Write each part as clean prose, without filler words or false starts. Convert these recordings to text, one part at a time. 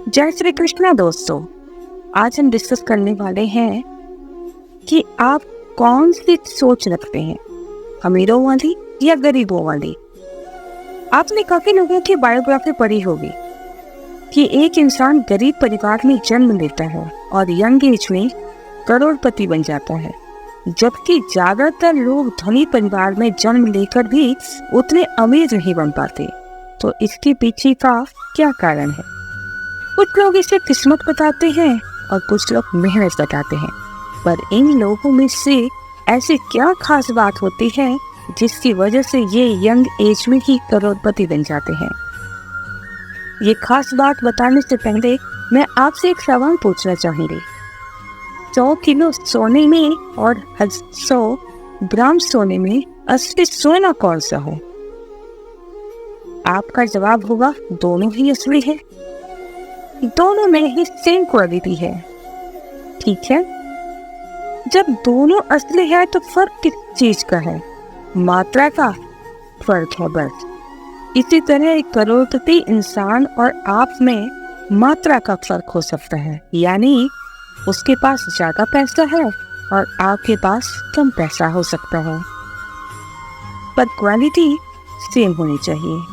जय श्री कृष्णा दोस्तों। आज हम डिस्कस करने वाले हैं कि आप कौन सी सोच रखते हैं, अमीरों वाली या गरीबों वाली। आपने काफी लोगों की बायोग्राफी पढ़ी होगी कि एक इंसान गरीब परिवार में जन्म लेता है और यंग एज में करोड़पति बन जाता है, जबकि ज्यादातर लोग धनी परिवार में जन्म लेकर भी उतने अमीर नहीं बन पाते। तो इसके पीछे का क्या कारण है? कुछ लोग इसे किस्मत बताते हैं और कुछ लोग मेहनत बताते हैं, पर इन लोगों में से ऐसी क्या खास बात होती है जिसकी वजह से ये यंग एज में ही करोड़पति बन जाते हैं? ये खास बात बताने से पहले मैं आपसे एक सवाल पूछना चाहूंगी। 100 किलो सोने में और 100 ग्राम सोने में असली सोना कौन सा हो? आपका जवाब होगा दोनों ही असली है, दोनों में ही सेम क्वालिटी है। ठीक है, जब दोनों असली है तो फर्क किस चीज का है? मात्रा का फर्क है बस। इसी तरह एक करोड़पति इंसान और आप में मात्रा का फर्क हो सकता है, यानी उसके पास ज्यादा पैसा है और आपके पास कम पैसा हो सकता है, पर क्वालिटी सेम होनी चाहिए।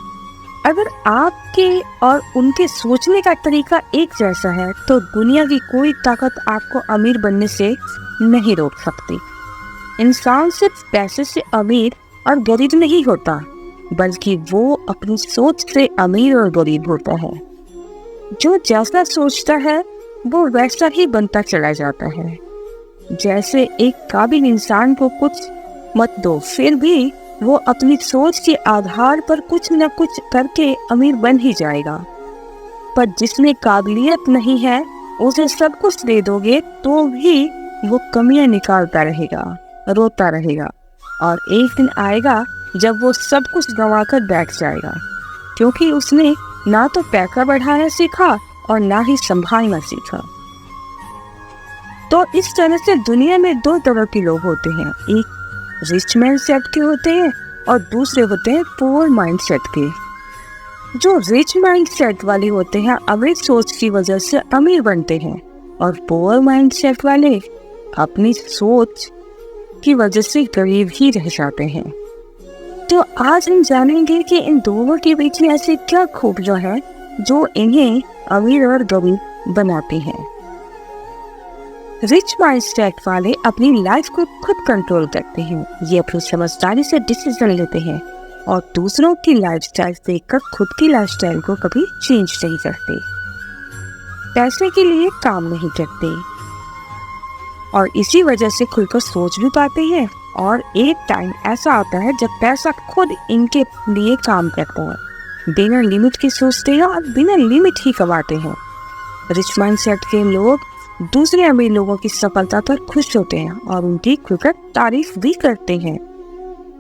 अगर आपके और उनके सोचने का तरीका एक जैसा है तो दुनिया की कोई ताकत आपको अमीर बनने से नहीं रोक सकती। इंसान सिर्फ पैसे से अमीर और गरीब नहीं होता, बल्कि वो अपनी सोच से अमीर और गरीब होता है। जो जैसा सोचता है वो वैसा ही बनता चला जाता है। जैसे एक काबिल इंसान को कुछ मत दो, फिर भी वो अपनी सोच के आधार पर कुछ न कुछ करके अमीर बन ही जाएगा। पर जिसमें काबिलियत नहीं है उसे सब कुछ दे दोगे तो भी वो कमियां निकालता रहेगा, रोता रहेगा, और एक दिन आएगा जब वो सब कुछ गंवाकर बैठ जाएगा, क्योंकि उसने ना तो पैसा बढ़ाना सीखा और ना ही संभालना सीखा। तो इस तरह से दुनिया में दो तरह के लोग होते हैं, एक रिच माइंड सेट के होते हैं और दूसरे होते हैं पुअर माइंड सेट के। जो रिच माइंड सेट वाले होते हैं अमीर सोच की वजह से अमीर बनते हैं, और पुअर माइंड सेट वाले अपनी सोच की वजह से गरीब ही रह जाते हैं। तो आज हम जानेंगे कि इन दोनों के बीच में ऐसी क्या खूबियां हैं जो इन्हें अमीर और गरीब बनाती हैं। रिच माइंड सेट वाले अपनी लाइफ को खुद कंट्रोल करते हैं, ये अपनी समझदारी से डिसीजन लेते हैं और दूसरों की लाइफस्टाइल देखकर खुद की लाइफस्टाइल को कभी चेंज नहीं करते, पैसे के लिए काम नहीं करते, और इसी वजह से खुलकर सोच भी पाते हैं। और एक टाइम ऐसा आता है जब पैसा खुद इनके लिए काम करता है, बिना लिमिट के सोचते हैं और बिना लिमिट ही कमाते हैं। रिच माइंड सेट के लोग दूसरे अमीर लोगों की सफलता पर खुश होते हैं और उनकी खुलकर तारीफ भी करते हैं,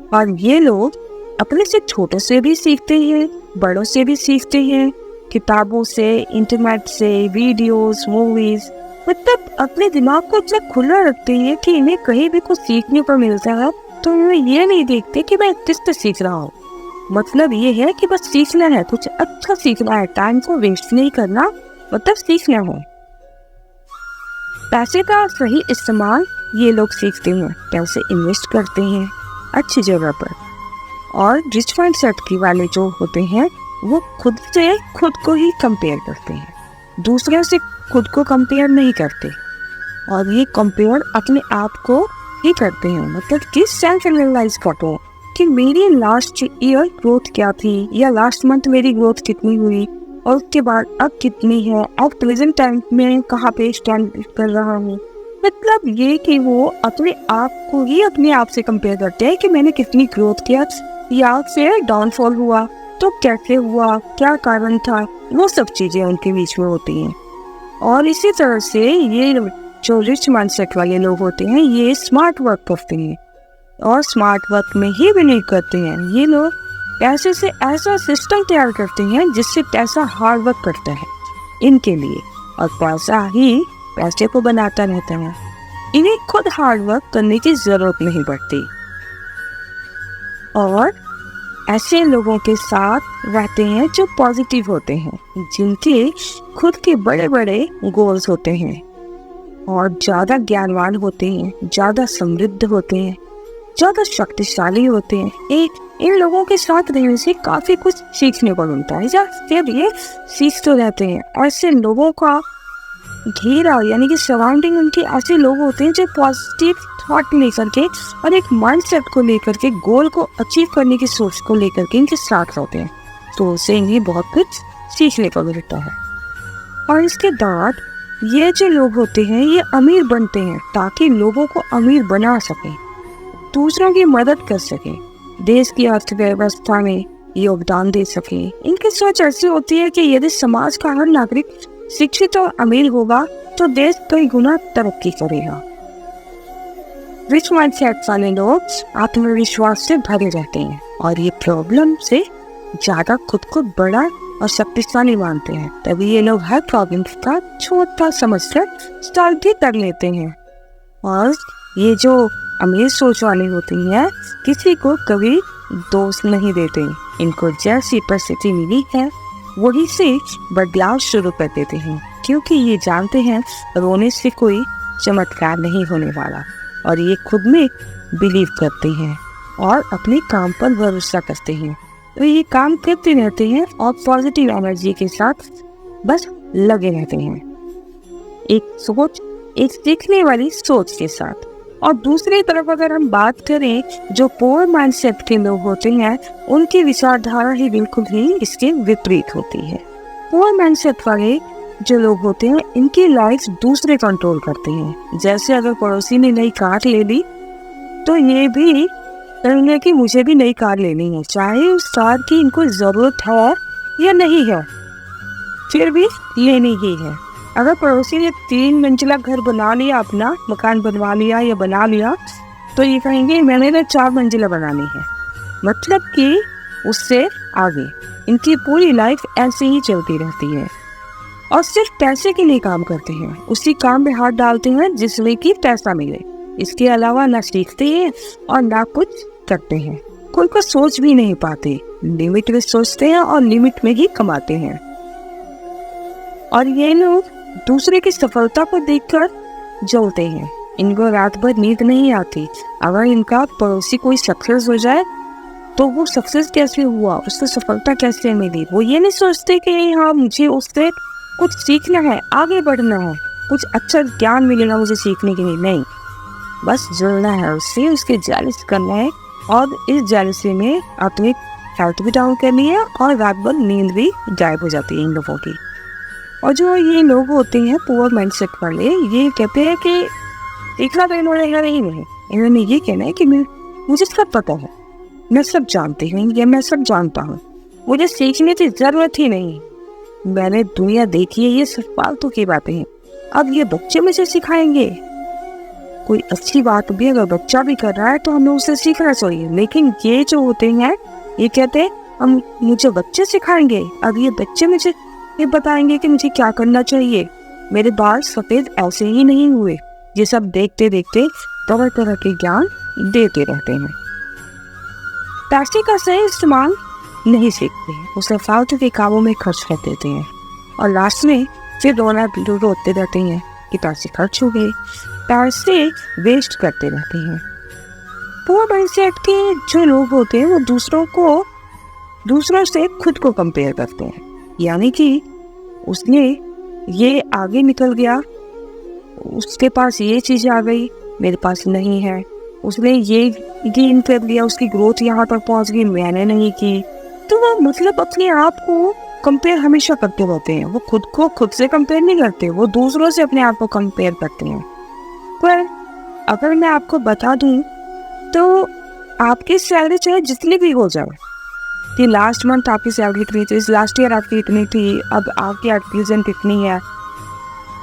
और ये लोग अपने से छोटों से भी सीखते हैं, बड़ों से भी सीखते हैं, किताबों से, इंटरनेट से, वीडियोस, मूवीज, मतलब अपने दिमाग को इतना खुला रखते हैं कि इन्हें कहीं भी कुछ सीखने को मिलता है तो इन्हें ये नहीं देखते कि मैं किससे सीख रहा हूँ। मतलब ये है कि बस सीखना है, कुछ अच्छा सीखना है, टाइम को वेस्ट नहीं करना, मतलब सीखना है। पैसे का सही इस्तेमाल ये लोग सीखते हैं, पैसे इन्वेस्ट करते हैं अच्छी जगह पर। और रिच माइंड सेट की वाले जो होते हैं वो खुद से खुद को ही कंपेयर करते हैं, दूसरों से खुद को कंपेयर नहीं करते, और ये कंपेयर अपने आप को ही करते हैं। मतलब कि सेल्फ एनालाइज करते कि मेरी लास्ट ईयर ग्रोथ क्या थी, या लास्ट मंथ मेरी ग्रोथ कितनी हुई, और उसके बाद अब कितनी है, अब प्रेजेंट टाइम में कहाँ पे स्टैंड कर रहा हूँ। मतलब ये कि वो अपने आप को ही अपने आप से कंपेयर करते हैं कि मैंने कितनी ग्रोथ किया, या फिर डाउनफॉल हुआ तो कैसे हुआ, क्या कारण था, वो सब चीजें उनके बीच में होती हैं। और इसी तरह से ये जो रिच माइंडसेट वाले लोग होते हैं ये स्मार्ट वर्क करते हैं और स्मार्ट वर्क में ही बिलीव करते हैं। ये लोग पैसे से ऐसा सिस्टम तैयार करते हैं जिससे पैसा हार्ड वर्क करता है इनके लिए, और पैसा ही पैसे को बनाता रहता है। इन्हें खुद हार्ड वर्क करने की जरूरत नहीं पड़ती। और ऐसे लोगों के साथ रहते हैं जो पॉजिटिव होते हैं, जिनके खुद के बड़े बड़े गोल्स होते हैं और ज़्यादा ज्ञानवान होते हैं, ज़्यादा समृद्ध होते हैं, ज़्यादा शक्तिशाली होते हैं। इन लोगों के साथ रहने से काफ़ी कुछ सीखने को मिलता है, या फिर ये सीख तो रहते हैं। ऐसे लोगों का घेरा यानी कि सराउंडिंग उनके ऐसे लोग होते हैं जो पॉजिटिव थॉट लेकर के और एक माइंडसेट को लेकर के, गोल को अचीव करने की सोच को लेकर के इनके साथ रहते हैं, तो उससे इन्हें बहुत कुछ सीखने को मिलता है। और इसके बाद ये जो लोग होते हैं ये अमीर बनते हैं ताकि लोगों को अमीर बना सकें, दूसरों की मदद कर सकें, देश की अर्थव्यवस्था में योगदान दे सकें। इनकी सोच ऐसी होती है कि यदि समाज का हर नागरिक शिक्षित और अमीर होगा तो देश कई गुना तरक्की करेगा। रिच माइंडसेट वाले लोग आत्मविश्वास से भरे रहते हैं और ये प्रॉब्लम से ज्यादा खुद को बड़ा और शक्तिशाली मानते हैं, तभी ये लोग हर प्रॉब्लम का छोटा समझकर सॉल्व भी कर लेते हैं। और ये जो अमीर सोच वाले होती हैं किसी को कभी दोष नहीं देते, इनको जैसी परिस्थिति मिली है वही से बदलाव शुरू कर देते हैं, क्योंकि ये जानते हैं रोने से कोई चमत्कार नहीं होने वाला। और ये खुद में बिलीव करते हैं और अपने काम पर भरोसा करते हैं, तो ये काम करते रहते हैं और पॉजिटिव एनर्जी के साथ बस लगे रहते हैं, एक सीखने वाली सोच के साथ। और दूसरी तरफ अगर हम बात करें जो पोअर माइंडसेट के लोग होते हैं, उनकी विचारधारा ही बिल्कुल ही इसके विपरीत होती है। पोअर माइंडसेट वाले जो लोग होते हैं इनकी लाइफ दूसरे कंट्रोल करते हैं। जैसे अगर पड़ोसी ने नई कार ले ली तो ये भी कहेंगे कि मुझे भी नई कार लेनी है, चाहे उस कार की इनको जरूरत है या नहीं है, फिर भी लेनी ही है। अगर पड़ोसी ने 3 मंजिला घर बना लिया, अपना मकान बनवा लिया या बना लिया, तो ये कहेंगे मैंने तो 4 मंजिला बनानी है, मतलब कि उससे आगे इनकी पूरी लाइफ ऐसे ही चलती रहती है और सिर्फ पैसे के लिए काम करते हैं, उसी काम में हाथ डालते हैं जिसमें कि पैसा मिले। इसके अलावा ना सीखते हैं और ना कुछ करते हैं, कोई को सोच भी नहीं पाते, लिमिट में सोचते हैं और लिमिट में ही कमाते हैं। और ये लोग दूसरे की सफलता को देखकर जलते हैं, इनको रात भर नींद नहीं आती। अगर इनका पड़ोसी कोई सक्सेस हो जाए तो वो सक्सेस कैसे हुआ, उसको सफलता कैसे मिली, वो ये नहीं सोचते कि हाँ मुझे उससे कुछ सीखना है, आगे बढ़ना है, कुछ अच्छा ज्ञान मिलेगा मुझे सीखने के लिए, नहीं, बस जुड़ना है उससे, उसके जेलस करना है। और इस जेलसी में अपनी हेल्थ भी डाउन करनी है और रात भर नींद भी गायब हो जाती है इन लोगों की। और जो ये लोग होते हैं पुअर माइंडसेट वाले, ये कहते हैं कि सीखना तो इन्होंने नहीं है, इन्होंने ये कहना है कि मुझे सब पता है, मैं सब जानती हूँ या मैं सब जानता हूँ, मुझे सीखने की जरूरत ही नहीं, मैंने दुनिया देखी है, ये सब फालतू की बातें हैं, अब ये बच्चे मुझे सिखाएंगे। कोई अच्छी बात भी अगर बच्चा भी कर रहा है तो हमें उसे सीखना चाहिए, लेकिन ये जो होते हैं ये कहते हैं हम मुझे बच्चे सिखाएंगे, अब ये बच्चे मुझे ये बताएंगे कि मुझे क्या करना चाहिए, मेरे बाल सफेद ऐसे ही नहीं हुए। ये सब देखते देखते तरह तरह के ज्ञान देते रहते हैं, पैसे का सही इस्तेमाल नहीं सीखते, उसे फालतू के कामों में खर्च कर देते हैं और लास्ट में फिर रोते रहते हैं कि पैसे खर्च हो गए, पैसे वेस्ट करते रहते हैं। पुअर माइंडसेट के जो लोग होते हैं वो दूसरों से खुद को कंपेयर करते हैं, यानी कि उसने ये आगे निकल गया, उसके पास ये चीज़ आ गई, मेरे पास नहीं है, उसने ये गेन कर लिया, उसकी ग्रोथ यहाँ पर पहुँच गई, मैंने नहीं की। तो वो मतलब अपने आप को कंपेयर हमेशा करते रहते हैं, वो खुद को खुद से कंपेयर नहीं करते, वो दूसरों से अपने आप को कंपेयर करते हैं। पर अगर मैं आपको बता दूं तो आपकी सैलरी चाहे जितनी भी हो जाए, कि लास्ट मंथ आपकी सैलरी कितनी थी, लास्ट ईयर आपकी इतनी थी, अब आपकी एट प्रेजेंट कितनी है,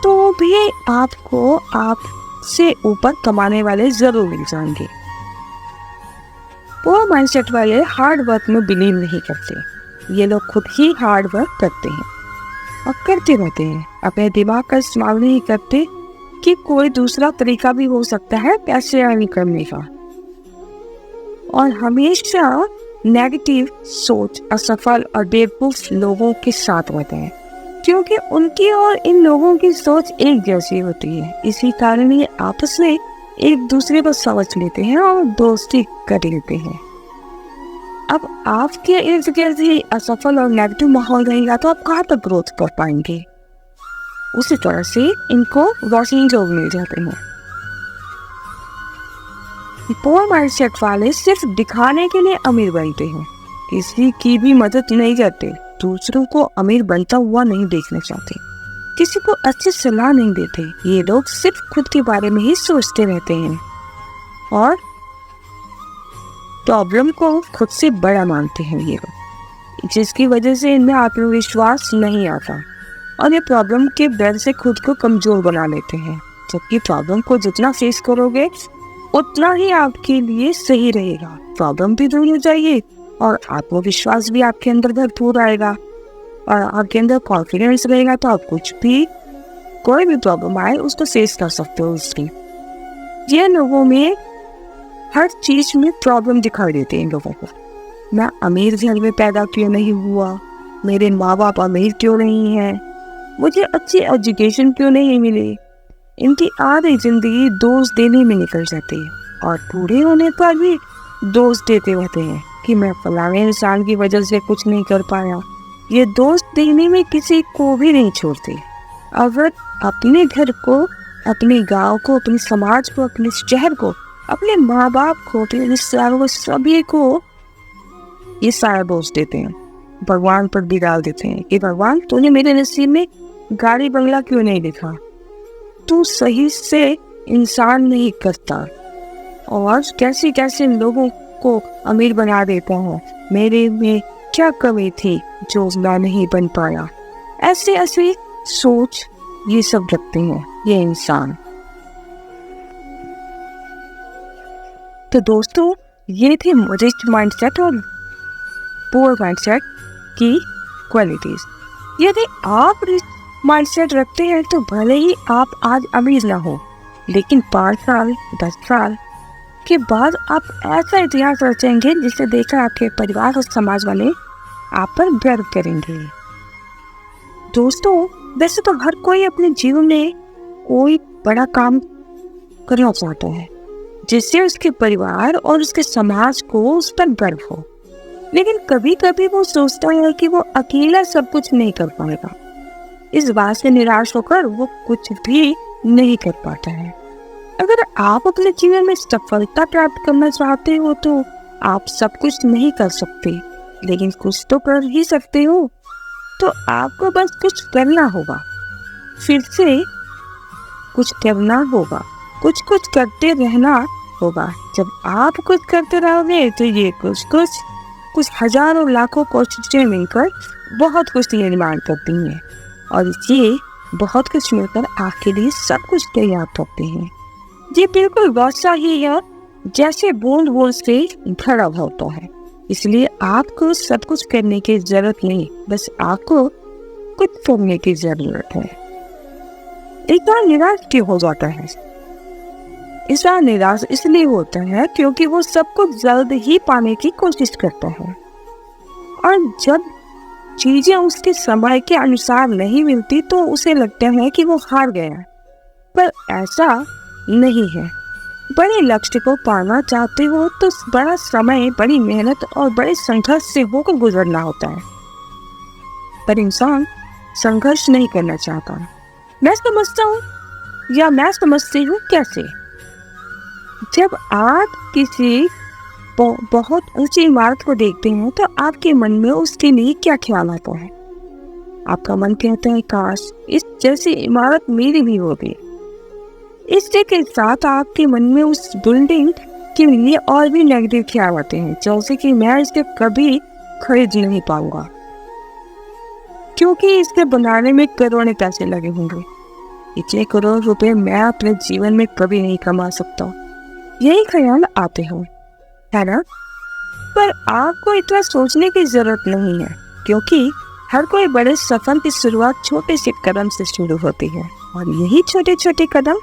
तो भी आपको आपसे ऊपर कमाने वाले जरूर मिल जाएंगे। वो माइंडसेट वाले हार्ड वर्क में बिलीव नहीं करते, ये लोग खुद ही हार्ड वर्क करते हैं और करते रहते हैं, अपने दिमाग का इस्तेमाल नहीं करते कि कोई दूसरा तरीका भी हो सकता है पैसे अर्न करने का। और हमेशा नेगेटिव सोच असफल और बेवकूफ लोगों के साथ होते हैं, क्योंकि उनकी और इन लोगों की सोच एक जैसी होती है। इसी कारण ये आपस में एक दूसरे को समझ लेते हैं और दोस्ती कर लेते हैं। अब आपके इर्द गिर्द ही असफल और नेगेटिव माहौल रहेगा तो आप कहाँ तक ग्रोथ कर पाएंगे। उसी तरह से इनको रोशनी लोग मिल जाते हैं। पोअर माइंडसेट वाले सिर्फ दिखाने के लिए अमीर बनते हैं, किसी की भी मदद नहीं करते, दूसरों को अमीर बनता हुआ नहीं देखना चाहते, किसी को अच्छी सलाह नहीं देते। ये लोग सिर्फ खुद के बारे में ही सोचते रहते हैं और प्रॉब्लम को खुद से बड़ा मानते हैं ये लोग, जिसकी वजह से इनमें आत्मविश्वास नहीं आता और ये प्रॉब्लम के डर से खुद को कमजोर बना लेते हैं। जबकि प्रॉब्लम को जितना फेस करोगे उतना ही आपके लिए सही रहेगा। प्रॉब्लम भी दूर हो जाएगी और आत्मविश्वास भी आपके अंदर भरपूर आएगा और आपके अंदर कॉन्फिडेंस रहेगा, तो आप कुछ भी, कोई भी प्रॉब्लम आए उसको फेस कर सकते हो। इसलिए ये लोगों में हर चीज में प्रॉब्लम दिखाई देते हैं इन लोगों को। मैं अमीर घर में पैदा क्यों नहीं हुआ, मेरे माँ बाप अमीर क्यों नहीं है, मुझे अच्छी एजुकेशन क्यों नहीं मिली। इनकी आधी जिंदगी दोष देने में निकल जाती है और पूरे होने पर भी दोष देते रहते हैं कि मैं फलाने इंसान की वजह से कुछ नहीं कर पाया। ये दोष देने में किसी को भी नहीं छोड़ते। अगर अपने घर को, अपने गांव को, अपने समाज को, अपने शहर को, अपने माँ बाप को, अपने रिश्तेदारों को, सभी को ये सारा दोष देते हैं, भगवान पर भी डाल देते हैं कि भगवान तूने मेरे नसीब में गाड़ी बंगला क्यों नहीं लिखा, तू सही से इंसान नहीं करता और कैसे कैसे लोगों को अमीर बना देता है, मेरे में क्या कमी थी जो मैं नहीं बन पाया। ऐसे ऐसे सोच ये सब रखते हैं ये इंसान। तो दोस्तों ये थे रिच माइंडसेट और पुअर माइंडसेट की क्वालिटीज। यदि आप रिच माइंडसेट रखते हैं तो भले ही आप आज अमीर ना हो, लेकिन 5 साल 10 साल के बाद आप ऐसा इतिहास रचेंगे जिसे देखकर आपके परिवार और समाज वाले आप पर गर्व करेंगे। दोस्तों वैसे तो हर कोई अपने जीवन में कोई बड़ा काम करना चाहता है जिससे उसके परिवार और उसके समाज को उस पर गर्व हो, लेकिन कभी कभी वो सोचता है कि वो अकेला सब कुछ नहीं कर पाएगा। इस बात से निराश होकर वो कुछ भी नहीं कर पाता है। अगर आप अपने जीवन में सफलता प्राप्त करना चाहते हो तो आप सब कुछ नहीं कर सकते, लेकिन कुछ तो कर ही सकते हो। तो आपको बस कुछ करना होगा, फिर से कुछ करना होगा, कुछ कुछ करते रहना होगा। जब आप कुछ करते रहोगे तो ये कुछ हजारों लाखों कोशिशें मिलकर बहुत कुछ निर्माण करती हैं और ये बहुत कुछ मिलकर आपके लिए सब कुछ तैयार करते हैं। ये बिल्कुल वैसा ही है जैसे बूंद बूंद से घड़ा होता है। इसलिए आपको सब कुछ करने की जरूरत नहीं, बस आपको कुछ करने की जरूरत है। एक बार निराश क्यों हो जाता है? इस बार निराश इसलिए होता है क्योंकि वो सब कुछ जल्द ही पाने की कोशिश करता है और जब चीजें उसके समय के अनुसार नहीं मिलती तो उसे लगता है कि वो हार गया। पर ऐसा नहीं है। बड़े लक्ष्य को पाना चाहते हो तो बड़ा समय, बड़ी मेहनत और बड़े संघर्ष से होकर गुजरना होता है, पर इंसान संघर्ष नहीं करना चाहता। मैं समझती हूँ कैसे। जब आप किसी बहुत ऊंची इमारत को देखते हैं तो आपके मन में उसके लिए क्या ख्याल आता है? आपका मन कहता है काश इस जैसी इमारत मेरी भी होगी। इसके के साथ आपके मन में उस बिल्डिंग के लिए और भी नेगेटिव ख्याल आते हैं, जैसे कि मैं इसे कभी खरीद नहीं पाऊंगा क्योंकि इसके बनाने में करोड़ों पैसे लगे होंगे। इतने करोड़ रुपए मैं अपने जीवन में कभी नहीं कमा सकता। यही ख्याल आते हो, है ना? पर आपको इतना सोचने की जरूरत नहीं है क्योंकि हर कोई बड़े सफर की शुरुआत छोटे से कदम से शुरू होती है और यही छोटे छोटे कदम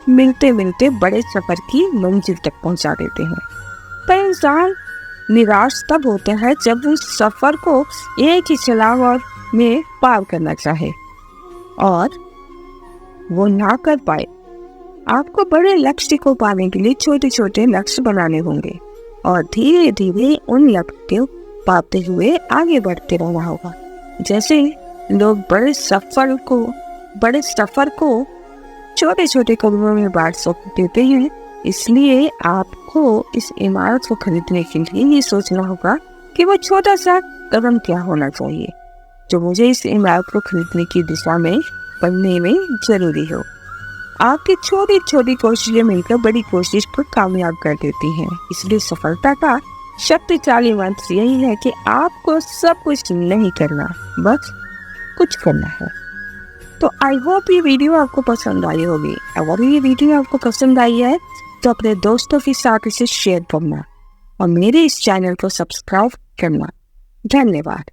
मिलते मिलते बड़े सफर की मंजिल तक पहुंचा देते हैं। पर इंसान निराश तब होते हैं जब उस सफर को एक ही छलांग में पार करना चाहे और वो ना कर पाए। आपको बड़े लक्ष्य को पाने के लिए छोटे छोटे लक्ष्य बनाने होंगे और धीरे धीरे उन लक्ष्य को पाते हुए आगे बढ़ते रहना होगा। जैसे लोग बड़े सफर को छोटे छोटे कदमों में बांट देते हैं, इसलिए आपको इस इमारत को खरीदने के लिए ये सोचना होगा कि वो छोटा सा कदम क्या होना चाहिए जो मुझे इस इमारत को खरीदने की दिशा में बढ़ने में जरूरी हो। आपकी छोटी छोटी कोशिशें मिलकर बड़ी कोशिश को कामयाब कर देती हैं। इसलिए सफलता का शक्तिशाली मंत्र यही है कि आपको सब कुछ नहीं करना, बस कुछ करना है। तो आई होप ये वीडियो आपको पसंद आई होगी। अगर ये वीडियो आपको पसंद आई है तो अपने दोस्तों के साथ इसे शेयर करना और मेरे इस चैनल को सब्सक्राइब करना। धन्यवाद।